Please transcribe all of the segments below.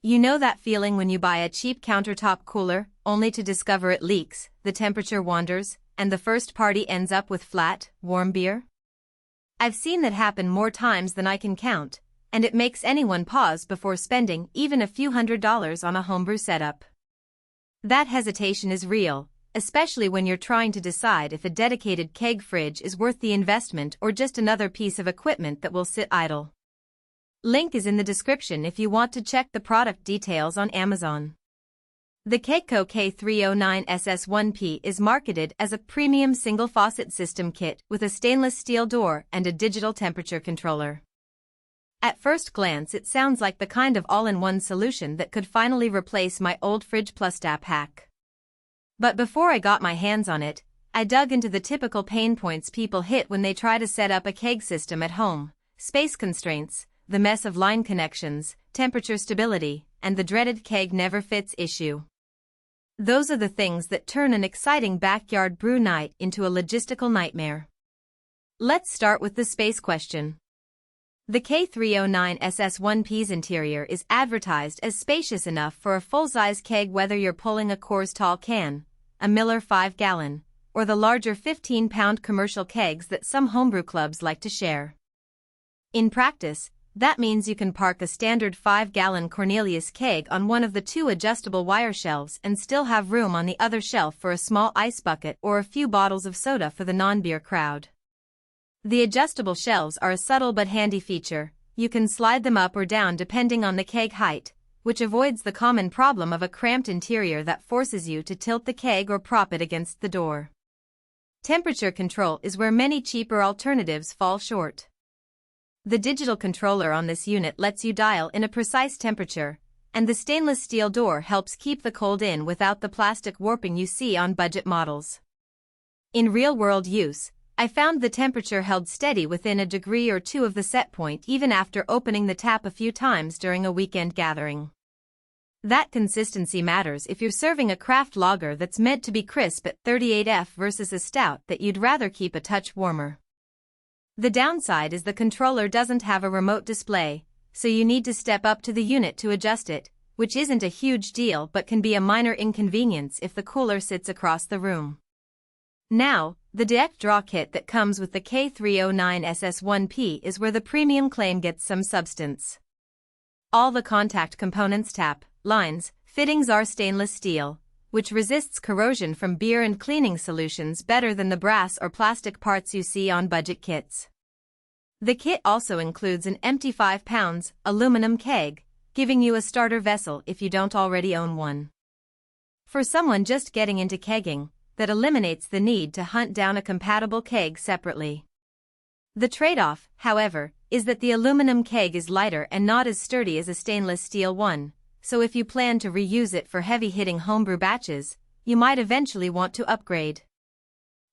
You know that feeling when you buy a cheap countertop cooler, only to discover it leaks, the temperature wanders, and the first party ends up with flat, warm beer? I've seen that happen more times than I can count, and it makes anyone pause before spending even a few $100s on a homebrew setup. That hesitation is real, especially when you're trying to decide if a dedicated keg fridge is worth the investment or just another piece of equipment that will sit idle. Link is in the description if you want to check the product details on Amazon. The Kegco K309SS 1P is marketed as a premium single faucet system kit with a stainless steel door and a digital temperature controller. At first glance it sounds like the kind of all-in-one solution that could finally replace my old fridge plus tap hack. But before I got my hands on it, I dug into the typical pain points people hit when they try to set up a keg system at home: space constraints, the mess of line connections, temperature stability, and the dreaded keg never fits issue. Those are the things that turn an exciting backyard brew night into a logistical nightmare. Let's start with the space question. The K309SS 1P's interior is advertised as spacious enough for a full-size keg, whether you're pulling a Coors tall can, a Miller 5-gallon, or the larger 15-pound commercial kegs that some homebrew clubs like to share. In practice, that means you can park a standard 5-gallon Cornelius keg on one of the two adjustable wire shelves and still have room on the other shelf for a small ice bucket or a few bottles of soda for the non-beer crowd. The adjustable shelves are a subtle but handy feature. You can slide them up or down depending on the keg height, which avoids the common problem of a cramped interior that forces you to tilt the keg or prop it against the door. Temperature control is where many cheaper alternatives fall short. The digital controller on this unit lets you dial in a precise temperature, and the stainless steel door helps keep the cold in without the plastic warping you see on budget models. In real-world use, I found the temperature held steady within a degree or two of the set point even after opening the tap a few times during a weekend gathering. That consistency matters if you're serving a craft lager that's meant to be crisp at 38°F versus a stout that you'd rather keep a touch warmer. The downside is the controller doesn't have a remote display, so you need to step up to the unit to adjust it, which isn't a huge deal but can be a minor inconvenience if the cooler sits across the room. Now, the direct draw kit that comes with the K309SS 1P is where the premium claim gets some substance. All the contact components, tap, lines, fittings are stainless steel, which resists corrosion from beer and cleaning solutions better than the brass or plastic parts you see on budget kits. The kit also includes an empty 5 pounds aluminum keg, giving you a starter vessel if you don't already own one. For someone just getting into kegging, that eliminates the need to hunt down a compatible keg separately. The trade-off, however, is that the aluminum keg is lighter and not as sturdy as a stainless steel one, so if you plan to reuse it for heavy-hitting homebrew batches, you might eventually want to upgrade.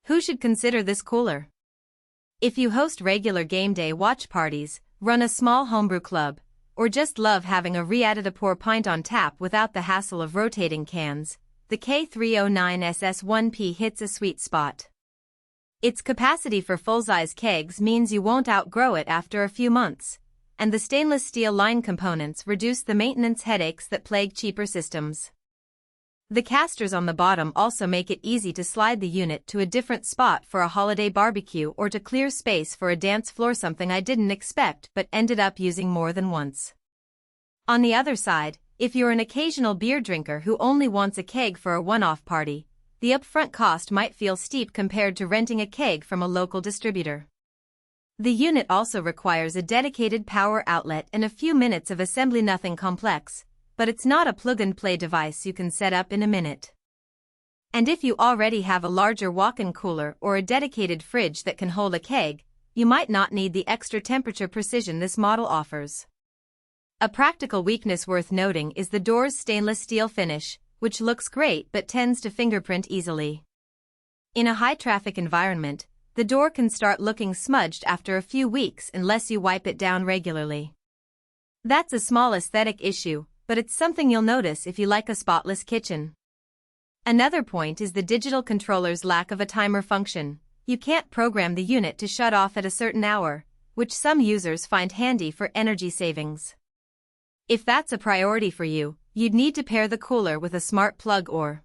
Who should consider this cooler? If you host regular game day watch parties, run a small homebrew club, or just love having a ready-to-pour pint on tap without the hassle of rotating cans, the K309SS 1P hits a sweet spot. Its capacity for full-size kegs means you won't outgrow it after a few months, and the stainless steel line components reduce the maintenance headaches that plague cheaper systems. The casters on the bottom also make it easy to slide the unit to a different spot for a holiday barbecue or to clear space for a dance floor, something I didn't expect but ended up using more than once. On the other side, if you're an occasional beer drinker who only wants a keg for a one-off party, the upfront cost might feel steep compared to renting a keg from a local distributor. The unit also requires a dedicated power outlet and a few minutes of assembly, nothing complex, but it's not a plug-and-play device you can set up in a minute. And if you already have a larger walk-in cooler or a dedicated fridge that can hold a keg, you might not need the extra temperature precision this model offers. A practical weakness worth noting is the door's stainless steel finish, which looks great but tends to fingerprint easily. In a high-traffic environment, the door can start looking smudged after a few weeks unless you wipe it down regularly. That's a small aesthetic issue, but it's something you'll notice if you like a spotless kitchen. Another point is the digital controller's lack of a timer function. You can't program the unit to shut off at a certain hour, which some users find handy for energy savings. If that's a priority for you, you'd need to pair the cooler with a smart plug or